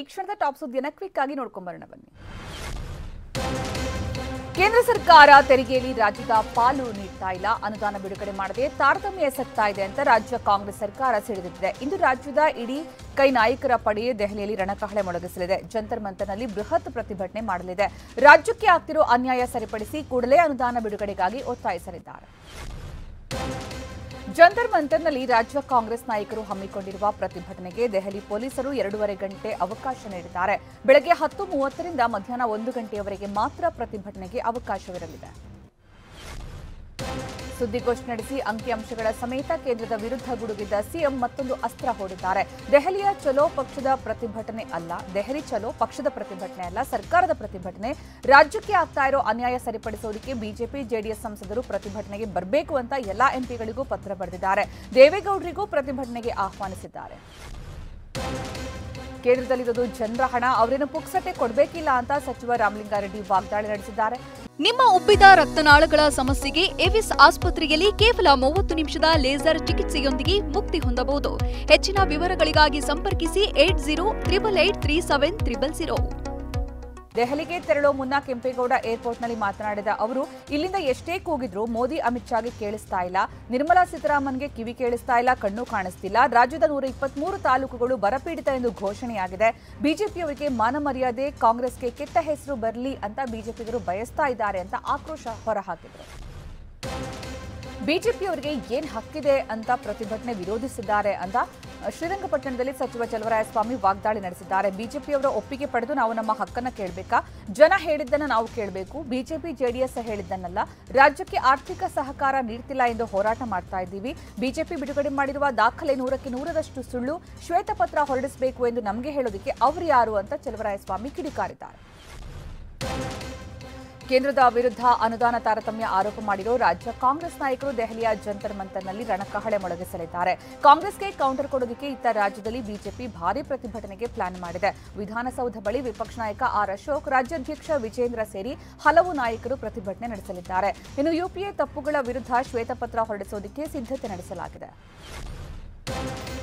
ಈ ಕ್ಷಣದ ಟಾಪ್ ಸುದ್ದಿಯನ್ನು ಕ್ವಿಕ್ ಆಗಿ ನೋಡ್ಕೊಂಡು ಬರೋಣ ಬನ್ನಿ. ಕೇಂದ್ರ ಸರ್ಕಾರ ತೆರಿಗೆಯಲ್ಲಿ ರಾಜ್ಯದ ಪಾಲು ನೀಡ್ತಾ ಇಲ್ಲ, ಅನುದಾನ ಬಿಡುಗಡೆ ಮಾಡದೆ ತಾರತಮ್ಯ ಎಸಗ್ತಾ ಇದೆ ಅಂತ ರಾಜ್ಯ ಕಾಂಗ್ರೆಸ್ ಸರ್ಕಾರ ಸಿಡಿದಿದೆ. ಇಂದು ರಾಜ್ಯದ ಇಡೀ ಕೈ ನಾಯಕರ ಪಡೆ ದೆಹಲಿಯಲ್ಲಿ ರಣಕಹಳೆ ಮೊಳಗಿಸಲಿದೆ. ಜಂತರ್ ಮಂತರ್ನಲ್ಲಿ ಬೃಹತ್ ಪ್ರತಿಭಟನೆ ಮಾಡಲಿದೆ. ರಾಜ್ಯಕ್ಕೆ ಆಗ್ತಿರೋ ಅನ್ಯಾಯ ಸರಿಪಡಿಸಿ ಕೂಡಲೇ ಅನುದಾನ ಬಿಡುಗಡೆಗಾಗಿ ಒತ್ತಾಯಿಸಲಿದ್ದಾರೆ. ಜಂತರ್ ಮಂತರ್ನಲ್ಲಿ ರಾಜ್ಯ ಕಾಂಗ್ರೆಸ್ ನಾಯಕರು ಹಮ್ಮಿಕೊಂಡಿರುವ ಪ್ರತಿಭಟನೆಗೆ ದೆಹಲಿ ಪೊಲೀಸರು 2.5 ಗಂಟೆ ಅವಕಾಶ ನೀಡಿದ್ದಾರೆ. ಬೆಳಗ್ಗೆ 10:30ರಿಂದ ಮಧ್ಯಾಹ್ನ 1 ಗಂಟೆಯವರೆಗೆ ಮಾತ್ರ ಪ್ರತಿಭಟನೆಗೆ ಅವಕಾಶವಿರಲಿದೆ. ಸುದ್ದಿಗೋಷ್ಠಿ ನಡೆಸಿ ಅಂಕಿಅಂಶಗಳ ಸಮೇತ ಕೇಂದ್ರದ ವಿರುದ್ಧ ಗುಡುಗಿದ್ದ ಸಿಎಂ ಮತ್ತೊಂದು ಅಸ್ತ್ರ ಹೂಡಿದ್ದಾರೆ. ದೆಹಲಿಯ ಚಲೋ ಪಕ್ಷದ ಪ್ರತಿಭಟನೆ ಅಲ್ಲ, ದೆಹಲಿ ಚಲೋ ಪಕ್ಷದ ಪ್ರತಿಭಟನೆ ಅಲ್ಲ, ಸರ್ಕಾರದ ಪ್ರತಿಭಟನೆ. ರಾಜ್ಯಕ್ಕೆ ಆಗ್ತಾ ಇರೋ ಅನ್ಯಾಯ ಸರಿಪಡಿಸೋದಕ್ಕೆ ಬಿಜೆಪಿ ಜೆಡಿಎಸ್ ಸಂಸದರು ಪ್ರತಿಭಟನೆಗೆ ಬರಬೇಕು ಅಂತ ಎಲ್ಲಾ ಎಂಪಿಗಳಿಗೂ ಪತ್ರ ಬರೆದಿದ್ದಾರೆ. ದೇವೇಗೌಡರಿಗೂ ಪ್ರತಿಭಟನೆಗೆ ಆಹ್ವಾನಿಸಿದ್ದಾರೆ. ಕೇಂದ್ರದಲ್ಲಿರೋದು ಜನರ ಹಣ, ಅವರೇನು ಪುಕ್ಸಟೆ ಕೊಡಬೇಕಿಲ್ಲ ಅಂತ ಸಚಿವ ರಾಮಲಿಂಗಾರೆಡ್ಡಿ ವಾಗ್ದಾಳಿ ನಡೆಸಿದ್ದಾರೆ. ನಿಮ್ಮ ಉಬ್ಬಿದ ರಕ್ತನಾಳಗಳ ಸಮಸ್ಯೆಗೆ ಎವಿಸ್ ಆಸ್ಪತ್ರೆಯಲ್ಲಿ ಕೇವಲ 30 ನಿಮಿಷದ ಲೇಸರ್ ಚಿಕಿತ್ಸೆಯೊಂದಿಗೆ ಮುಕ್ತಿ ಹೊಂದಬಹುದು. ಹೆಚ್ಚಿನ ವಿವರಗಳಿಗಾಗಿ ಸಂಪರ್ಕಿಸಿ 8088837300. ದೆಹಲಿಗೆ ತೆರಳೋ ಮುನ್ನ ಕೆಂಪೇಗೌಡ ಏರ್ಪೋರ್ಟ್ನಲ್ಲಿ ಮಾತನಾಡಿದ ಅವರು, ಇಲ್ಲಿಂದ ಎಷ್ಟೇ ಕೂಗಿದ್ರೂ ಮೋದಿ ಅಮಿತ್ ಶಾಗೆ ಕೇಳಿಸ್ತಾ ಇಲ್ಲ, ನಿರ್ಮಲಾ ಸೀತಾರಾಮನ್ಗೆ ಕಿವಿ ಕೇಳಿಸ್ತಾ ಇಲ್ಲ, ಕಣ್ಣು ಕಾಣಿಸ್ತಿಲ್ಲ. ರಾಜ್ಯದ 123 ತಾಲೂಕುಗಳು ಬರಪೀಡಿತ ಎಂದು ಘೋಷಣೆಯಾಗಿದೆ. ಬಿಜೆಪಿಯವರಿಗೆ ಮಾನ ಮರ್ಯಾದೆ, ಕಾಂಗ್ರೆಸ್ಗೆ ಕೆಟ್ಟ ಹೆಸರು ಬರಲಿ ಅಂತ ಬಿಜೆಪಿಗರು ಬಯಸ್ತಾ ಇದ್ದಾರೆ ಅಂತ ಆಕ್ರೋಶ ಹೊರಹಾಕಿದರು. ಬಿಜೆಪಿಯವರಿಗೆ ಏನ್ ಹಕ್ಕಿದೆ ಅಂತ ಪ್ರತಿಭಟನೆ ವಿರೋಧಿಸಿದ್ದಾರೆ ಅಂತ ಶ್ರೀರಂಗಪಟ್ಟಣದಲ್ಲಿ ಸಚಿವ ಚಲುವರಾಯಸ್ವಾಮಿ ವಾಗ್ದಾಳಿ ನಡೆಸಿದ್ದಾರೆ. ಬಿಜೆಪಿಯವರ ಒಪ್ಪಿಗೆ ಪಡೆದು ನಾವು ನಮ್ಮ ಹಕ್ಕನ್ನು ಕೇಳಬೇಕಾ? ಜನ ಹೇಳಿದ್ದನ್ನು ನಾವು ಕೇಳಬೇಕು. ಬಿಜೆಪಿ ಜೆಡಿಎಸ್ ಹೇಳಿದ್ದನ್ನಲ್ಲ. ರಾಜ್ಯಕ್ಕೆ ಆರ್ಥಿಕ ಸಹಕಾರ ನೀಡ್ತಿಲ್ಲ ಎಂದು ಹೋರಾಟ ಮಾಡ್ತಾ ಇದ್ದೀವಿ. ಬಿಜೆಪಿ ಬಿಡುಗಡೆ ಮಾಡಿರುವ ದಾಖಲೆ 100ಕ್ಕೆ 100ರಷ್ಟು ಸುಳ್ಳು. ಶ್ವೇತಪತ್ರ ಹೊರಡಿಸಬೇಕು ಎಂದು ನಮಗೆ ಹೇಳೋದಕ್ಕೆ ಅವರು ಯಾರು ಅಂತ ಚಲುವರಾಯಸ್ವಾಮಿ ಕಿಡಿಕಾರಿದ್ದಾರೆ. ಕೇಂದ್ರದ ವಿರುದ್ಧ ಅನುದಾನ ತಾರತಮ್ಯ ಆರೋಪ ಮಾಡಿರೋ ರಾಜ್ಯ ಕಾಂಗ್ರೆಸ್ ನಾಯಕರು ದೆಹಲಿಯ ಜಂತರ್ ಮಂತರ್ನಲ್ಲಿ ರಣಕಹಳೆ ಮೊಳಗಿಸಲಿದ್ದಾರೆ. ಕಾಂಗ್ರೆಸ್ಗೆ ಕೌಂಟರ್ ಕೊಡೋದಕ್ಕೆ ಇತ್ತ ರಾಜ್ಯದಲ್ಲಿ ಬಿಜೆಪಿ ಭಾರೀ ಪ್ರತಿಭಟನೆಗೆ ಪ್ಲಾನ್ ಮಾಡಿದೆ. ವಿಧಾನಸೌಧ ಬಳಿ ವಿಪಕ್ಷ ನಾಯಕ ಆರ್ ಅಶೋಕ್, ರಾಜ್ಯಾಧ್ಯಕ್ಷ ವಿಜೇಂದ್ರ ಸೇರಿ ಹಲವು ನಾಯಕರು ಪ್ರತಿಭಟನೆ ನಡೆಸಲಿದ್ದಾರೆ. ಇನ್ನು ಯುಪಿಎ ತಪ್ಪುಗಳ ವಿರುದ್ಧ ಶ್ವೇತಪತ್ರ ಹೊರಡಿಸೋದಕ್ಕೆ ಸಿದ್ಧತೆ ನಡೆಸಲಾಗಿದೆ.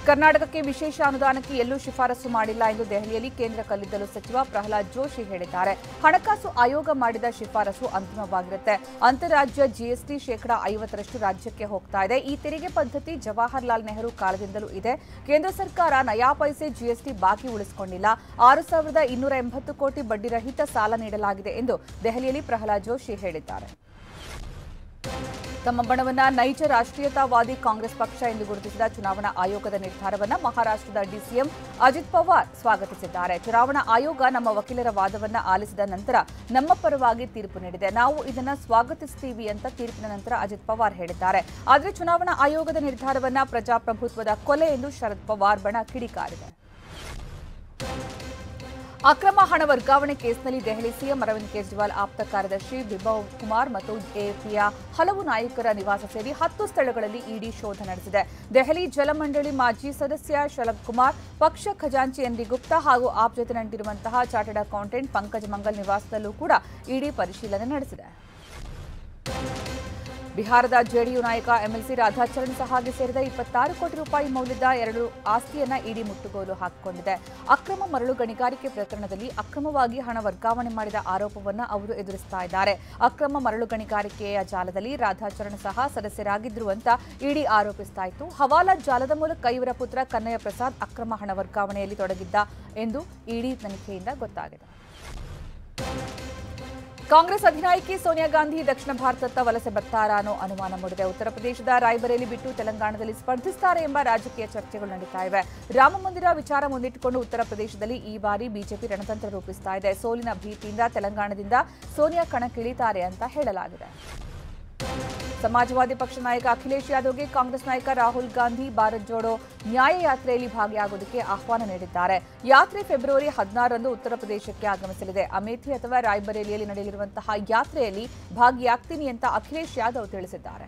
ಕರ್ನಾಟಕಕ್ಕೆ ವಿಶೇಷ ಅನುದಾನಕ್ಕೆ ಎಲ್ಲೂ ಶಿಫಾರಸು ಮಾಡಿಲ್ಲ ಎಂದು ದೆಹಲಿಯಲ್ಲಿ ಕೇಂದ್ರ ಕಲ್ಲಿದ್ದಲು ಸಚಿವ ಪ್ರಹ್ಲಾದ್ ಜೋಶಿ ಹೇಳಿದ್ದಾರೆ. ಹಣಕಾಸು ಆಯೋಗ ಮಾಡಿದ ಶಿಫಾರಸು ಅಂತಿಮವಾಗಿರುತ್ತೆ. ಅಂತಾರಾಜ್ಯ ಜಿಎಸ್ಟಿ ಶೇಕಡಾ 50ರಷ್ಟು ರಾಜ್ಯಕ್ಕೆ ಹೋಗ್ತಾ ಇದೆ. ಈ ತೆರಿಗೆ ಪದ್ಧತಿ ಜವಾಹರ್ಲಾಲ್ ನೆಹರು ಕಾಲದಿಂದಲೂ ಇದೆ. ಕೇಂದ್ರ ಸರ್ಕಾರ ನಯಾ ಪೈಸೆ ಜಿಎಸ್ಟಿ ಬಾಕಿ ಉಳಿಸಿಕೊಂಡಿಲ್ಲ. 6,280 ಕೋಟಿ ಬಡ್ಡಿರಹಿತ ಸಾಲ ನೀಡಲಾಗಿದೆ ಎಂದು ದೆಹಲಿಯಲ್ಲಿ ಪ್ರಹ್ಲಾದ್ ಜೋಶಿ ಹೇಳಿದ್ದಾರೆ. ತಮ್ಮ ಬಣವನ್ನ ನೈಜ ರಾಷ್ಟ್ರೀಯತಾವಾದಿ ಕಾಂಗ್ರೆಸ್ ಪಕ್ಷ ಎಂದು ಗುರುತಿಸಿದ ಚುನಾವಣಾ ಆಯೋಗದ ನಿರ್ಧಾರವನ್ನು ಮಹಾರಾಷ್ಟ್ರದ ಡಿಸಿಎಂ ಅಜಿತ್ ಪವಾರ್ ಸ್ವಾಗತಿಸಿದ್ದಾರೆ. ಚುನಾವಣಾ ಆಯೋಗ ನಮ್ಮ ವಕೀಲರ ವಾದವನ್ನ ಆಲಿಸಿದ ನಂತರ ನಮ್ಮ ಪರವಾಗಿ ತೀರ್ಪು ನೀಡಿದೆ. ನಾವು ಇದನ್ನ ಸ್ವಾಗತಿಸುತ್ತೀವಿ ಅಂತ ತೀರ್ಪಿನ ನಂತರ ಅಜಿತ್ ಪವಾರ್ ಹೇಳಿದ್ದಾರೆ. ಆದರೆ ಚುನಾವಣಾ ಆಯೋಗದ ನಿರ್ಧಾರವನ್ನ ಪ್ರಜಾಪ್ರಭುತ್ವದ ಕೊಲೆ ಎಂದು ಶರದ್ ಪವಾರ್ ಬಣ ಕಿಡಿಕಾರಿದೆ. ಅಕ್ರಮ ಹಣ ವರ್ಗಾವಣೆ ಕೇಸ್ನಲ್ಲಿ ದೆಹಲಿ ಸಿಎಂ ಅರವಿಂದ್ ಕೇಜ್ರಿವಾಲ್ ಆಪ್ತ ಕಾರ್ಯದರ್ಶಿ ಬಿಪ್ಲಬ್ ಕುಮಾರ್ ಮತ್ತು ಎಎಪಿಯ ಹಲವು ನಾಯಕರ ನಿವಾಸ ಸೇರಿ 10 ಸ್ಥಳಗಳಲ್ಲಿ ಇಡಿ ಶೋಧ ನಡೆಸಿದೆ. ದೆಹಲಿ ಜಲಮಂಡಳಿ ಮಾಜಿ ಸದಸ್ಯ ಶಲಭ್ ಕುಮಾರ್, ಪಕ್ಷ ಖಜಾಂಚಿ ಎನ್ಡಿ ಗುಪ್ತಾ ಹಾಗೂ ಆಪ್ ಜೊತೆ ನಂಟಿರುವಂತಹ ಚಾರ್ಟರ್ಡ್ ಅಕೌಂಟೆಂಟ್ ಪಂಕಜ್ ಮಂಗಲ್ ನಿವಾಸದಲ್ಲೂ ಕೂಡ ಇಡಿ ಪರಿಶೀಲನೆ ನಡೆಸಿದೆ. ಬಿಹಾರದ ಜೆಡಿಯು ನಾಯಕ ಎಂಎಲ್ಸಿ ರಾಧಾಚರಣ್ ಸಹಾಗೆ ಸೇರಿದ 26 ಕೋಟಿ ರೂಪಾಯಿ ಮೌಲ್ಯದ 2 ಆಸ್ತಿಯನ್ನ ಇಡಿ ಮುಟ್ಟುಗೋಲು ಹಾಕಿಕೊಂಡಿದೆ. ಅಕ್ರಮ ಮರಳು ಗಣಿಗಾರಿಕೆ ಪ್ರಕರಣದಲ್ಲಿ ಅಕ್ರಮವಾಗಿ ಹಣ ವರ್ಗಾವಣೆ ಮಾಡಿದ ಆರೋಪವನ್ನು ಅವರು ಎದುರಿಸ್ತಾ ಇದ್ದಾರೆ. ಅಕ್ರಮ ಮರಳು ಗಣಿಗಾರಿಕೆಯ ಜಾಲದಲ್ಲಿ ರಾಧಾಚರಣ್ ಸಹ ಸದಸ್ಯರಾಗಿದ್ರು ಅಂತ ಇಡಿ ಆರೋಪಿಸ್ತಾ ಇತ್ತು. ಹವಾಲಾ ಜಾಲದ ಮೂಲಕ ಇವರ ಪುತ್ರ ಕನ್ನಯ್ಯ ಪ್ರಸಾದ್ ಅಕ್ರಮ ಹಣ ವರ್ಗಾವಣೆಯಲ್ಲಿ ತೊಡಗಿದ್ದ ಎಂದು ಇಡಿ ತನಿಖೆಯಿಂದ ಗೊತ್ತಾಗಿದೆ. ಕಾಂಗ್ರೆಸ್ ಅಧಿನಾಯಕಿ ಸೋನಿಯಾ ಗಾಂಧಿ ದಕ್ಷಿಣ ಭಾರತದತ್ತ ವಲಸೆ ಬರ್ತಾರಾ ಅನ್ನೋ ಅನುಮಾನ ಮೂಡಿದೆ. ಉತ್ತರ ಪ್ರದೇಶದ ರಾಯ್ಬರೇಲಿ ಬಿಟ್ಟು ತೆಲಂಗಾಣದಲ್ಲಿ ಸ್ಪರ್ಧಿಸುತ್ತಾರೆ ಎಂಬ ರಾಜಕೀಯ ಚರ್ಚೆಗಳು ನಡೀತಾ ಇವೆ. ರಾಮ ಮಂದಿರ ವಿಚಾರ ಮುಂದಿಟ್ಟುಕೊಂಡು ಉತ್ತರ ಪ್ರದೇಶದಲ್ಲಿ ಈ ಬಾರಿ ಬಿಜೆಪಿ ರಣತಂತ್ರ ರೂಪಿಸ್ತಾ ಇದೆ. ಸೋಲಿನ ಭೀತಿಯಿಂದ ತೆಲಂಗಾಣದಿಂದ ಸೋನಿಯಾ ಕಣಕ್ಕಿಳಿತಾರೆ ಅಂತ ಹೇಳಲಾಗಿದೆ. ಸಮಾಜವಾದಿ ಪಕ್ಷ ನಾಯಕ ಅಖಿಲೇಶ್ ಯಾದವ್ಗೆ ಕಾಂಗ್ರೆಸ್ ನಾಯಕ ರಾಹುಲ್ ಗಾಂಧಿ ಭಾರತ್ ಜೋಡೋ ನ್ಯಾಯ ಯಾತ್ರೆಯಲ್ಲಿ ಭಾಗಿಯಾಗುವುದಕ್ಕೆ ಆಹ್ವಾನ ನೀಡಿದ್ದಾರೆ. ಯಾತ್ರೆ ಫೆಬ್ರವರಿ 16ರಂದು ಉತ್ತರ ಪ್ರದೇಶಕ್ಕೆ ಆಗಮಿಸಲಿದೆ. ಅಮೇಥಿ ಅಥವಾ ರಾಯ್ಬರೇಲಿಯಲ್ಲಿ ನಡೆಯಲಿರುವಂತಹ ಯಾತ್ರೆಯಲ್ಲಿ ಭಾಗಿಯಾಗ್ತೀನಿ ಅಂತ ಅಖಿಲೇಶ್ ಯಾದವ್ ತಿಳಿಸಿದ್ದಾರೆ.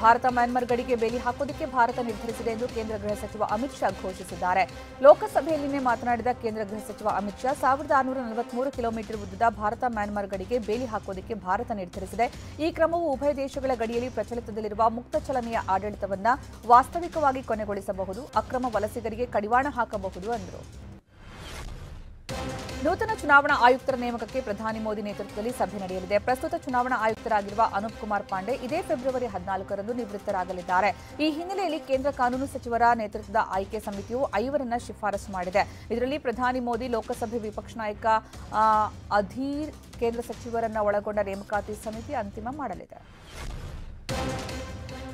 ಭಾರತ ಮ್ಯಾನ್ಮಾರ್ ಗಡಿಗೆ ಬೇಲಿ ಹಾಕೋದಕ್ಕೆ ಭಾರತ ನಿರ್ಧರಿಸಿದೆ ಎಂದು ಕೇಂದ್ರ ಗೃಹ ಸಚಿವ ಅಮಿತ್ ಶಾ ಘೋಷಿಸಿದ್ದಾರೆ. ಲೋಕಸಭೆಯಲ್ಲಿ ಮಾತನಾಡಿದ ಕೇಂದ್ರ ಗೃಹ ಸಚಿವ ಅಮಿತ್ ಶಾ 1643 ಕಿಲೋಮೀಟರ್ ಉದ್ದದ ಭಾರತ ಮ್ಯಾನ್ಮಾರ್ ಗಡಿಗೆ ಬೇಲಿ ಹಾಕೋದಕ್ಕೆ ಭಾರತ ನಿರ್ಧರಿಸಿದೆ. ಈ ಕ್ರಮವು ಉಭಯ ದೇಶಗಳ ಗಡಿಯಲ್ಲಿ ಪ್ರಚಲಿತದಲ್ಲಿರುವ ಮುಕ್ತ ಚಲನೆಯ ಆಡಳಿತವನ್ನು ವಾಸ್ತವಿಕವಾಗಿ ಕೊನೆಗೊಳಿಸಬಹುದು, ಅಕ್ರಮ ವಲಸಿಗರಿಗೆ ಕಡಿವಾಣ ಹಾಕಬಹುದು ಎಂದರು. ನೂತನ ಚುನಾವಣಾ ಆಯುಕ್ತರ ನೇಮಕಕ್ಕೆ ಪ್ರಧಾನಿ ಮೋದಿ ನೇತೃತ್ವದಲ್ಲಿ ಸಭೆ ನಡೆಯಲಿದೆ. ಪ್ರಸ್ತುತ ಚುನಾವಣಾ ಆಯುಕ್ತರಾಗಿರುವ ಅನೂಪ್ ಕುಮಾರ್ ಪಾಂಡೆ ಇದೇ ಫೆಬ್ರವರಿ 14ರಂದು ನಿವೃತ್ತರಾಗಲಿದ್ದಾರೆ. ಈ ಹಿನ್ನೆಲೆಯಲ್ಲಿ ಕೇಂದ್ರ ಕಾನೂನು ಸಚಿವರ ನೇತೃತ್ವದ ಆಯ್ಕೆ ಸಮಿತಿಯು 5 ಶಿಫಾರಸು ಮಾಡಿದೆ. ಇದರಲ್ಲಿ ಪ್ರಧಾನಿ ಮೋದಿ, ಲೋಕಸಭೆ ವಿಪಕ್ಷ ನಾಯಕ ಅಧೀರ್, ಕೇಂದ್ರ ಸಚಿವರನ್ನ ಒಳಗೊಂಡ ನೇಮಕಾತಿ ಸಮಿತಿ ಅಂತಿಮ ಮಾಡಲಿದೆ.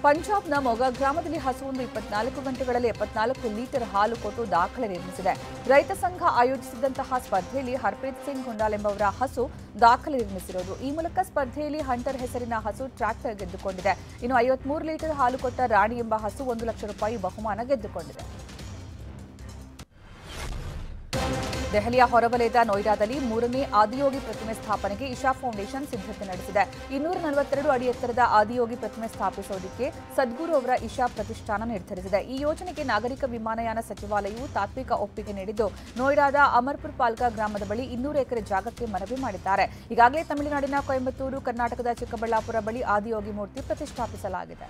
ಪಂಜಾಬ್ನ ಮೊಗಾ ಗ್ರಾಮದಲ್ಲಿ ಹಸುವೊಂದು 24 ಗಂಟೆಗಳಲ್ಲಿ 74 ಲೀಟರ್ ಹಾಲು ಕೊಟ್ಟು ದಾಖಲೆ ನಿರ್ಮಿಸಿದೆ. ರೈತ ಸಂಘ ಆಯೋಜಿಸಿದ್ದಂತಹ ಸ್ಪರ್ಧೆಯಲ್ಲಿ ಹರ್ಪ್ರೀತ್ ಸಿಂಗ್ ಹುಂಡಾಲ್ ಎಂಬವರ ಹಸು ದಾಖಲೆ ನಿರ್ಮಿಸಿರೋದು. ಈ ಮೂಲಕ ಸ್ಪರ್ಧೆಯಲ್ಲಿ ಹಂಟರ್ ಹೆಸರಿನ ಹಸು ಟ್ರ್ಯಾಕ್ಟರ್ ಗೆದ್ದುಕೊಂಡಿದೆ. ಇನ್ನು 53 ಲೀಟರ್ ಹಾಲು ಕೊಟ್ಟ ರಾಣಿ ಎಂಬ ಹಸು 1 ಲಕ್ಷ ರೂಪಾಯಿ ಬಹುಮಾನ ಗೆದ್ದುಕೊಂಡಿದೆ. ದೆಹಲಿಯ ಹೊರವಲಯದ ನೋಯ್ಡಾದಲ್ಲಿ 3ನೇ ಆದಿಯೋಗಿ ಪ್ರತಿಮೆ ಸ್ಥಾಪನೆಗೆ ಇಶಾ ಫೌಂಡೇಶನ್ ಸಿದ್ಧತೆ ನಡೆಸಿದೆ. 242 ಅಡಿ ಎತ್ತರದ ಆದಿಯೋಗಿ ಪ್ರತಿಮೆ ಸ್ಥಾಪಿಸುವುದಕ್ಕೆ ಸದ್ಗುರು ಅವರ ಇಶಾ ಪ್ರತಿಷ್ಠಾನ ನಿರ್ಧರಿಸಿದೆ. ಈ ಯೋಜನೆಗೆ ನಾಗರಿಕ ವಿಮಾನಯಾನ ಸಚಿವಾಲಯವು ತಾತ್ವಿಕ ಒಪ್ಪಿಗೆ ನೀಡಿದ್ದು, ನೋಯ್ಡಾದ ಅಮರ್ಪುರ್ ಪಾಲ್ಕಾ ಗ್ರಾಮದ ಬಳಿ 200 ಎಕರೆ ಜಾಗಕ್ಕೆ ಮನವಿ ಮಾಡಿದ್ದಾರೆ. ಈಗಾಗಲೇ ತಮಿಳುನಾಡಿನ ಕೊಯಂಬತ್ತೂರು, ಕರ್ನಾಟಕದ ಚಿಕ್ಕಬಳ್ಳಾಪುರ ಬಳಿ ಆದಿಯೋಗಿ ಮೂರ್ತಿ ಪ್ರತಿಷ್ಠಾಪಿಸಲಾಗಿದೆ.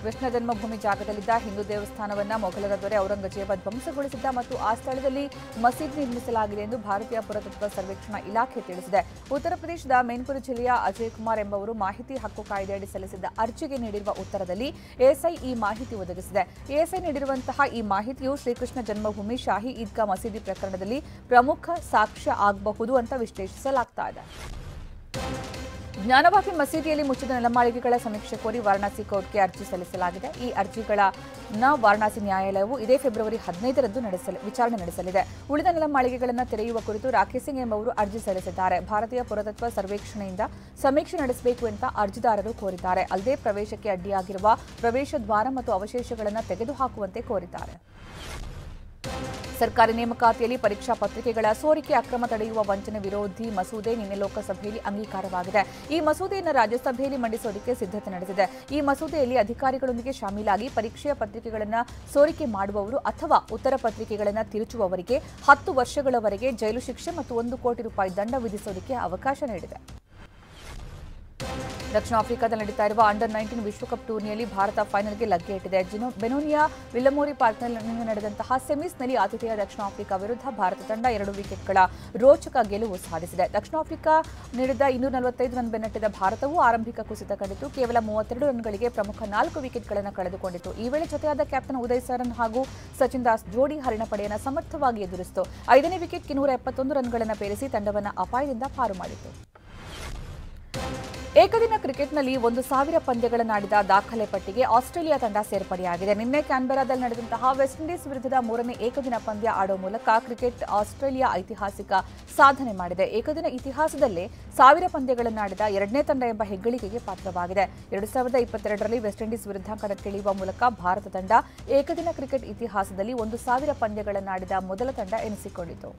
ಕೃಷ್ಣ ಜನ್ಮಭೂಮಿ ಜಾಗದಲ್ಲಿದ್ದ ಹಿಂದೂ ದೇವಸ್ಥಾನವನ್ನು ಮೊಘಲರ ದೊರೆ ಔರಂಗಜೇಬ ಧ್ವಂಸಗೊಳಿಸಿದ್ದ ಮತ್ತು ಆ ಸ್ಥಳದಲ್ಲಿ ಮಸೀದಿ ನಿರ್ಮಿಸಲಾಗಿದೆ ಎಂದು ಭಾರತೀಯ ಪುರಾತತ್ವ ಸರ್ವೇಕ್ಷಣಾ ಇಲಾಖೆ ತಿಳಿಸಿದೆ. ಉತ್ತರ ಪ್ರದೇಶದ ಮೇನ್ಪುರ ಜಿಲ್ಲೆಯ ಅಜಯ್ ಕುಮಾರ್ ಎಂಬುವರು ಮಾಹಿತಿ ಹಕ್ಕು ಕಾಯ್ದೆಯಡಿ ಸಲ್ಲಿಸಿದ್ದ ಅರ್ಜಿಗೆ ನೀಡಿರುವ ಉತ್ತರದಲ್ಲಿ ಎಎಸ್ಐ ಈ ಮಾಹಿತಿ ಒದಗಿಸಿದೆ. ಎಎಸ್ಐ ನೀಡಿರುವಂತಹ ಈ ಮಾಹಿತಿಯು ಶ್ರೀಕೃಷ್ಣ ಜನ್ಮಭೂಮಿ ಶಾಹಿ ಈದ್ಗಾ ಮಸೀದಿ ಪ್ರಕರಣದಲ್ಲಿ ಪ್ರಮುಖ ಸಾಕ್ಷ್ಯ ಆಗಬಹುದು ಅಂತ ವಿಶ್ಲೇಷಿಸಲಾಗ್ತಾ ಇದೆ. ಜ್ಞಾನವಾಪಿ ಮಸೀದಿಯಲ್ಲಿ ಮುಚ್ಚಿದ ನೆಲಮಾಳಿಗೆಗಳ ಸಮೀಕ್ಷೆ ಕೋರಿ ವಾರಣಾಸಿ ಕೋರ್ಟ್ಗೆ ಅರ್ಜಿ ಸಲ್ಲಿಸಲಾಗಿದೆ. ಈ ಅರ್ಜಿಗಳನ್ನು ವಾರಣಾಸಿ ನ್ಯಾಯಾಲಯವು ಇದೇ ಫೆಬ್ರವರಿ 15ರಂದು ವಿಚಾರಣೆ ನಡೆಸಲಿದೆ. ಉಳಿದ ನೆಲಮಾಳಿಗೆಗಳನ್ನು ತೆರೆಯುವ ಕುರಿತು ರಾಕೇಶ್ ಸಿಂಗ್ ಎಂಬುವರು ಅರ್ಜಿ ಸಲ್ಲಿಸಿದ್ದಾರೆ. ಭಾರತೀಯ ಪುರಾತತ್ವ ಸರ್ವೇಕ್ಷಣೆಯಿಂದ ಸಮೀಕ್ಷೆ ನಡೆಸಬೇಕು ಅಂತ ಅರ್ಜಿದಾರರು ಕೋರಿದ್ದಾರೆ. ಅಲ್ಲದೆ ಪ್ರವೇಶಕ್ಕೆ ಅಡ್ಡಿಯಾಗಿರುವ ಪ್ರವೇಶ ದ್ವಾರ ಮತ್ತು ಅವಶೇಷಗಳನ್ನು ತೆಗೆದುಹಾಕುವಂತೆ ಕೋರಿದ್ದಾರೆ. ಸರ್ಕಾರಿ ನೇಮಕಾತಿಯಲ್ಲಿ ಪರೀಕ್ಷಾ ಪತ್ರಿಕೆಗಳ ಸೋರಿಕೆ ಅಕ್ರಮ ತಡೆಯುವ ವಂಚನೆ ವಿರೋಧಿ ಮಸೂದೆ ನಿನ್ನೆ ಲೋಕಸಭೆಯಲ್ಲಿ ಅಂಗೀಕಾರವಾಗಿದೆ. ಈ ಮಸೂದೆಯನ್ನು ರಾಜ್ಯಸಭೆಯಲ್ಲಿ ಮಂಡಿಸೋದಕ್ಕೆ ಸಿದ್ಧತೆ ನಡೆದಿದೆ. ಈ ಮಸೂದೆಯಲ್ಲಿ ಅಧಿಕಾರಿಗಳೊಂದಿಗೆ ಶಾಮೀಲಾಗಿ ಪರೀಕ್ಷೆಯ ಪತ್ರಿಕೆಗಳನ್ನು ಸೋರಿಕೆ ಮಾಡುವವರು ಅಥವಾ ಉತ್ತರ ಪತ್ರಿಕೆಗಳನ್ನು ತಿರುಚುವವರಿಗೆ 10 ವರ್ಷಗಳವರೆಗೆ ಜೈಲು ಶಿಕ್ಷೆ ಮತ್ತು 1 ಕೋಟಿ ರೂಪಾಯಿ ದಂಡ ವಿಧಿಸೋದಕ್ಕೆ ಅವಕಾಶ ನೀಡಿದೆ. ದಕ್ಷಿಣ ಆಫ್ರಿಕಾದಲ್ಲಿ ನಡೀತಾ ಇರುವ ಅಂಡರ್-19 ವಿಶ್ವಕಪ್ ಟೂರ್ನಿಯಲ್ಲಿ ಭಾರತ ಫೈನಲ್ಗೆ ಲಗ್ಗೆ ಇಟ್ಟಿದೆ. ಬೆನೋನಿಯಾ ವಿಲ್ಲಮೋರಿ ಪಾರ್ಕ್ನಲ್ಲಿ ನಡೆದಂತಹ ಸೆಮೀಸ್ನಲ್ಲಿ ಆತಿಥೇಯ ದಕ್ಷಿಣ ಆಫ್ರಿಕಾ ವಿರುದ್ಧ ಭಾರತ ತಂಡ 2 ವಿಕೆಟ್ಗಳ ರೋಚಕ ಗೆಲುವು ಸಾಧಿಸಿದೆ. ದಕ್ಷಿಣ ಆಫ್ರಿಕಾ ನೀಡಿದ 245 ರನ್ ಬೆನ್ನಟ್ಟಿದ ಭಾರತವು ಆರಂಭಿಕ ಕುಸಿತ ಕಂಡಿತು. ಕೇವಲ 32 ರನ್ಗಳಿಗೆ ಪ್ರಮುಖ 4 ವಿಕೆಟ್ಗಳನ್ನು ಕಳೆದುಕೊಂಡಿತು. ಈ ವೇಳೆ ಜೊತೆಯಾದ ಕ್ಯಾಪ್ಟನ್ ಉದಯ್ ಸರನ್ ಹಾಗೂ ಸಚಿನ್ ದಾಸ್ ಜೋಡಿ ಹರಿಣ ಪಡೆಯನ್ನು ಸಮರ್ಥವಾಗಿ ಎದುರಿಸಿತು. 5ನೇ ವಿಕೆಟ್ಗೆ 171 ರನ್ಗಳನ್ನು ಪೇರಿಸಿ ತಂಡವನ್ನು ಅಪಾಯದಿಂದ ಪಾರು ಮಾಡಿತು. ಏಕದಿನ ಕ್ರಿಕೆಟ್ನಲ್ಲಿ 1000 ಪಂದ್ಯಗಳನ್ನಾಡಿದ ದಾಖಲೆ ಪಟ್ಟಿಗೆ ಆಸ್ಟ್ರೇಲಿಯಾ ತಂಡ ಸೇರ್ಪಡೆಯಾಗಿದೆ. ನಿನ್ನೆ ಕ್ಯಾನ್ಬೆರಾದಲ್ಲಿ ನಡೆದಂತಹ ವೆಸ್ಟ್ ಇಂಡೀಸ್ ವಿರುದ್ಧದ 3ನೇ ಏಕದಿನ ಪಂದ್ಯ ಆಡುವ ಮೂಲಕ ಆಸ್ಟ್ರೇಲಿಯಾ ಐತಿಹಾಸಿಕ ಸಾಧನೆ ಮಾಡಿದೆ. ಏಕದಿನ ಇತಿಹಾಸದಲ್ಲೇ 1000 ಪಂದ್ಯಗಳನ್ನಾಡಿದ 2ನೇ ತಂಡ ಎಂಬ ಹೆಗ್ಗಳಿಕೆಗೆ ಪಾತ್ರವಾಗಿದೆ. 2022ರಲ್ಲಿ ವೆಸ್ಟ್ ಇಂಡೀಸ್ ವಿರುದ್ಧ ಕಣಕ್ಕಿಳಿಯುವ ಮೂಲಕ ಭಾರತ ತಂಡ ಏಕದಿನ ಕ್ರಿಕೆಟ್ ಇತಿಹಾಸದಲ್ಲಿ 1000 ಪಂದ್ಯಗಳನ್ನಾಡಿದ ಮೊದಲ ತಂಡ ಎನಿಸಿಕೊಂಡಿತು.